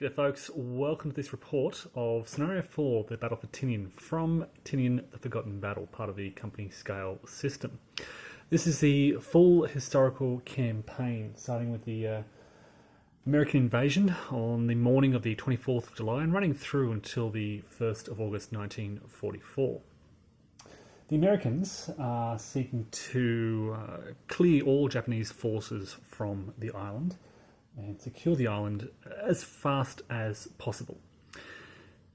G'day folks, welcome to this report of Scenario 4, the Battle for Tinian, from Tinian the Forgotten Battle, part of the company scale system. This is the full historical campaign, starting with the American invasion on the morning of the 24th of July and running through until the 1st of August 1944. The Americans are seeking to clear all Japanese forces from the island and secure the island as fast as possible.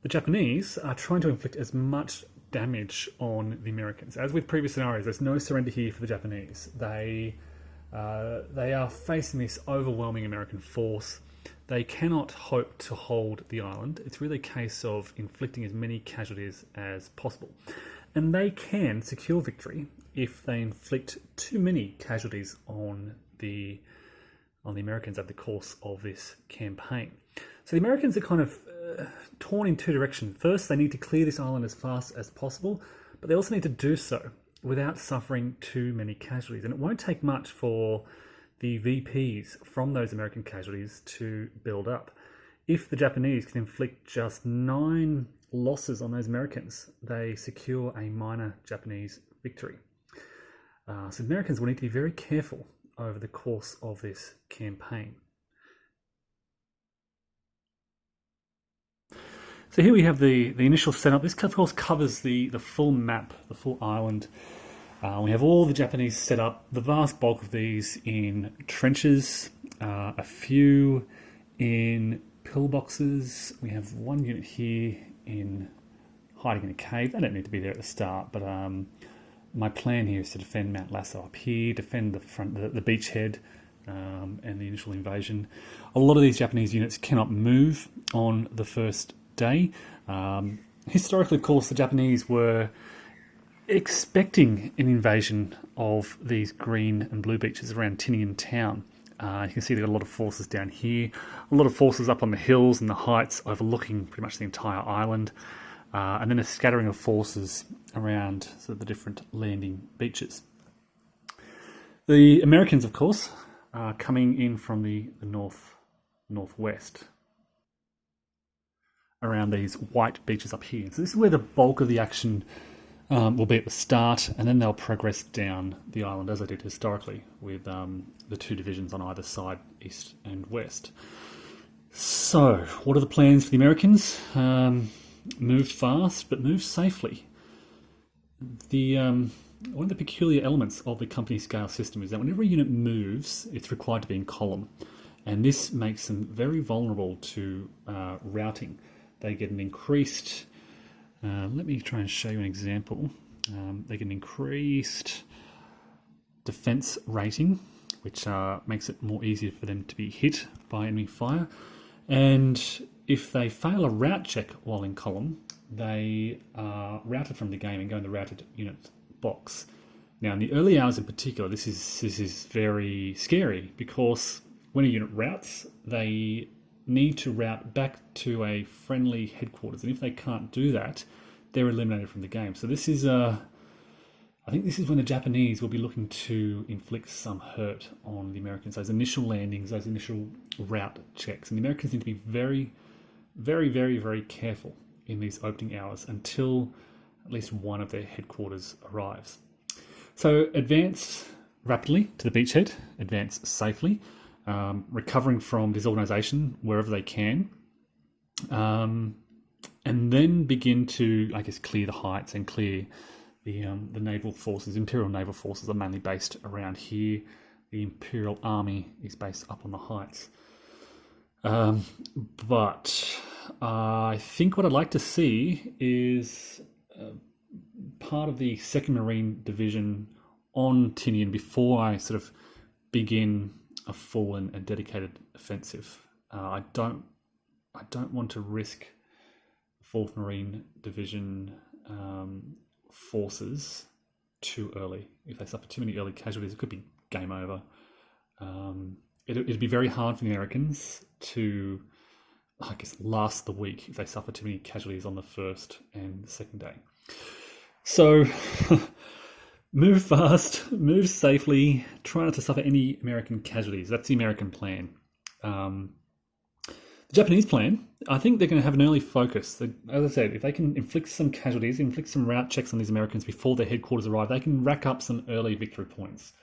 The Japanese are trying to inflict as much damage on the Americans. As with previous scenarios, there's no surrender here for the Japanese. They are facing this overwhelming American force. They cannot hope to hold the island. It's really a case of inflicting as many casualties as possible. And they can secure victory if they inflict too many casualties on the Americans over the course of this campaign. So the Americans are kind of torn in two directions. First, they need to clear this island as fast as possible, but they also need to do so without suffering too many casualties. And it won't take much for the VPs from those American casualties to build up. If the Japanese can inflict just 9 losses on those Americans, they secure a minor Japanese victory. So the Americans will need to be very careful over the course of this campaign. So here we have the initial setup. This of course covers the full map, the full island. We have all the Japanese set up, the vast bulk of these in trenches, a few in pillboxes. We have one unit here in hiding in a cave. They don't need to be there at the start, but my plan here is to defend Mount Lasso up here, defend the front, the beachhead, and the initial invasion. A lot of these Japanese units cannot move on the first day. Historically, of course, the Japanese were expecting an invasion of these green and blue beaches around Tinian town. You can see they've got a lot of forces down here, a lot of forces up on the hills and the heights overlooking pretty much the entire island. And then a scattering of forces around sort of the different landing beaches. The Americans, of course, are coming in from the northwest around these white beaches up here. So this is where the bulk of the action will be at the start, and then they'll progress down the island as they did historically with the 2 divisions on either side, east and west. So, what are the plans for the Americans? Move fast, but move safely. One of the peculiar elements of the company scale system is that whenever a unit moves, it's required to be in column, and this makes them very vulnerable to routing. They get an increased. Let me try and show you an example. They get an increased defense rating, which makes it more easier for them to be hit by enemy fire, and if they fail a route check while in column, they are routed from the game and go in the routed unit box. Now, in the early hours in particular, this is very scary because when a unit routes, they need to route back to a friendly headquarters, and if they can't do that, they're eliminated from the game. So this is I think this is when the Japanese will be looking to inflict some hurt on the Americans. Those initial landings, those initial route checks, and the Americans need to be very, very, very, very careful in these opening hours until at least one of their headquarters arrives. So advance rapidly to the beachhead, advance safely, recovering from disorganization wherever they can, and then begin to, I guess, clear the heights and clear the naval forces. Imperial naval forces are mainly based around here. The Imperial Army is based up on the heights. But I think what I'd like to see is part of the 2nd Marine Division on Tinian before I sort of begin a full and dedicated offensive. I don't want to risk 4th Marine Division forces too early. If they suffer too many early casualties, it could be game over. It'd be very hard for the Americans to, I guess, last the week if they suffer too many casualties on the first and the second day. So move fast, move safely, try not to suffer any American casualties. That's the American plan. The Japanese plan, I think they're going to have an early focus. As I said, if they can inflict some casualties, inflict some route checks on these Americans before their headquarters arrive, they can rack up some early victory points,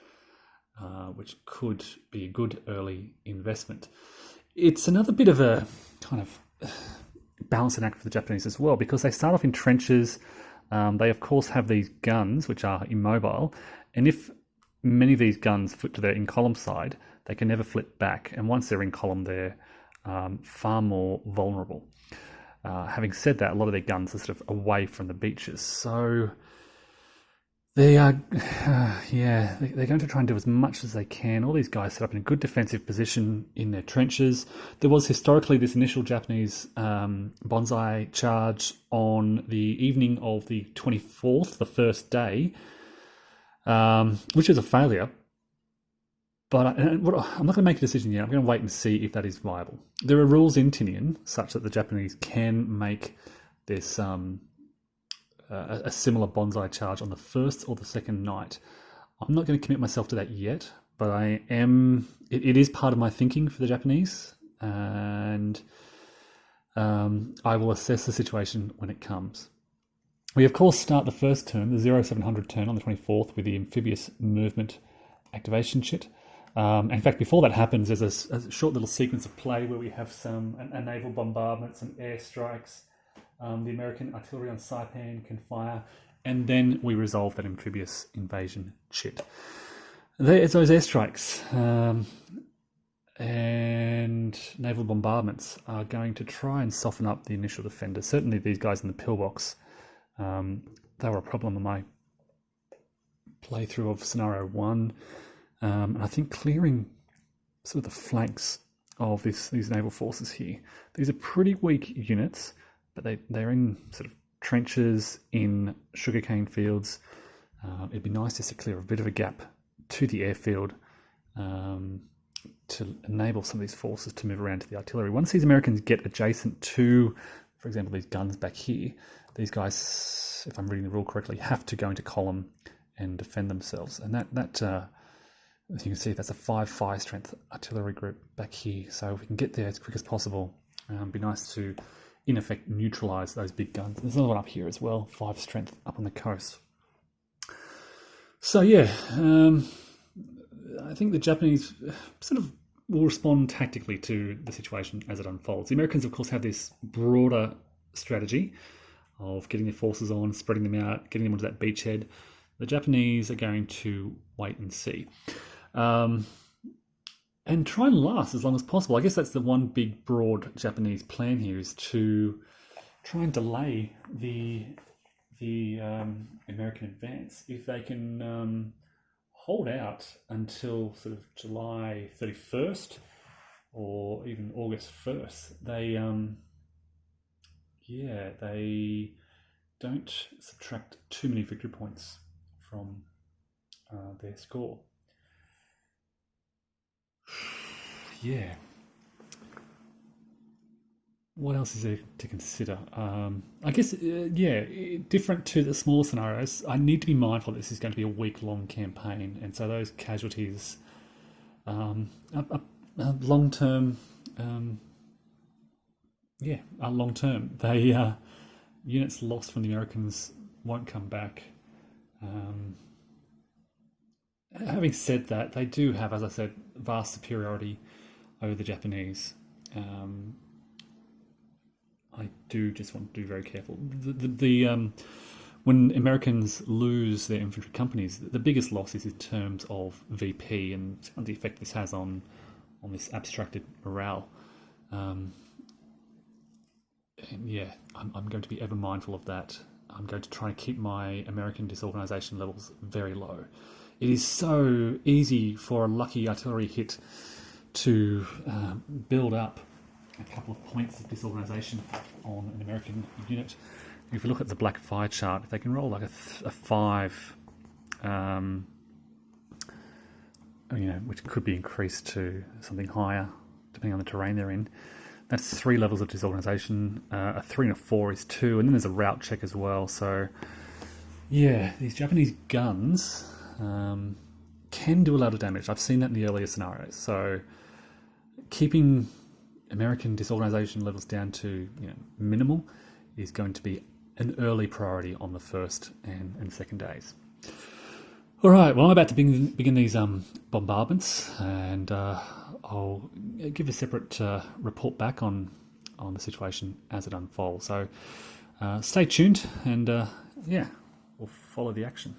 which could be a good early investment. It's another bit of a kind of balancing act for the Japanese as well, because they start off in trenches. They, of course, have these guns, which are immobile, and if many of these guns flip to their in-column side, they can never flip back, and once they're in column, they're far more vulnerable. Having said that, a lot of their guns are sort of away from the beaches, so they are, they're going to try and do as much as they can. All these guys set up in a good defensive position in their trenches. There was historically this initial Japanese bonsai charge on the evening of the 24th, the first day, which is a failure. But I'm not going to make a decision yet. I'm going to wait and see if that is viable. There are rules in Tinian such that the Japanese can make this a similar bonsai charge on the first or the second night. I'm not going to commit myself to that yet, but I am. It is part of my thinking for the Japanese, and I will assess the situation when it comes. We of course start the first turn, the 0700 turn on the 24th, with the amphibious movement activation chit. In fact, before that happens, there's a short little sequence of play where we have a naval bombardment, some airstrikes. The American artillery on Saipan can fire, and then we resolve that amphibious invasion chit. It's those airstrikes and naval bombardments are going to try and soften up the initial defenders. Certainly these guys in the pillbox, they were a problem in my playthrough of Scenario 1. And I think clearing sort of the flanks of these naval forces here. These are pretty weak units, but they're in sort of trenches in sugarcane fields. It'd be nice just to clear a bit of a gap to the airfield to enable some of these forces to move around to the artillery. Once these Americans get adjacent to, for example, these guns back here, these guys, if I'm reading the rule correctly, have to go into column and defend themselves. And that as you can see, that's a 5 strength artillery group back here. So if we can get there as quick as possible, it'd be nice to, in effect, neutralise those big guns. There's another one up here as well, 5 strength up on the coast. So yeah, I think the Japanese sort of will respond tactically to the situation as it unfolds. The Americans, of course, have this broader strategy of getting their forces on, spreading them out, getting them onto that beachhead. The Japanese are going to wait and see. And try and last as long as possible. I guess that's the one big, broad Japanese plan here, is to try and delay the American advance. If they can hold out until sort of July 31st or even August 1st, they don't subtract too many victory points from their score. Yeah. What else is there to consider? I guess, different to the smaller scenarios, I need to be mindful that this is going to be a week-long campaign, and so those casualties are long-term. Are long-term. They units lost from the Americans won't come back. Having said that, they do have, as I said, vast superiority over the Japanese. I do just want to be very careful. When Americans lose their infantry companies, the biggest loss is in terms of VP and the effect this has on this abstracted morale. I'm going to be ever mindful of that. I'm going to try and keep my American disorganisation levels very low. It is so easy for a lucky artillery hit to build up a couple of points of disorganisation on an American unit. If you look at the black fire chart, if they can roll like a 5, which could be increased to something higher depending on the terrain they're in, that's 3 levels of disorganisation. A 3 and a 4 is 2, and then there's a route check as well. So yeah, these Japanese guns can do a lot of damage. I've seen that in the earlier scenarios. So keeping American disorganisation levels down to minimal is going to be an early priority on the first and second days. All right, well, I'm about to begin these bombardments, and I'll give a separate report back on the situation as it unfolds. So stay tuned, and we'll follow the action.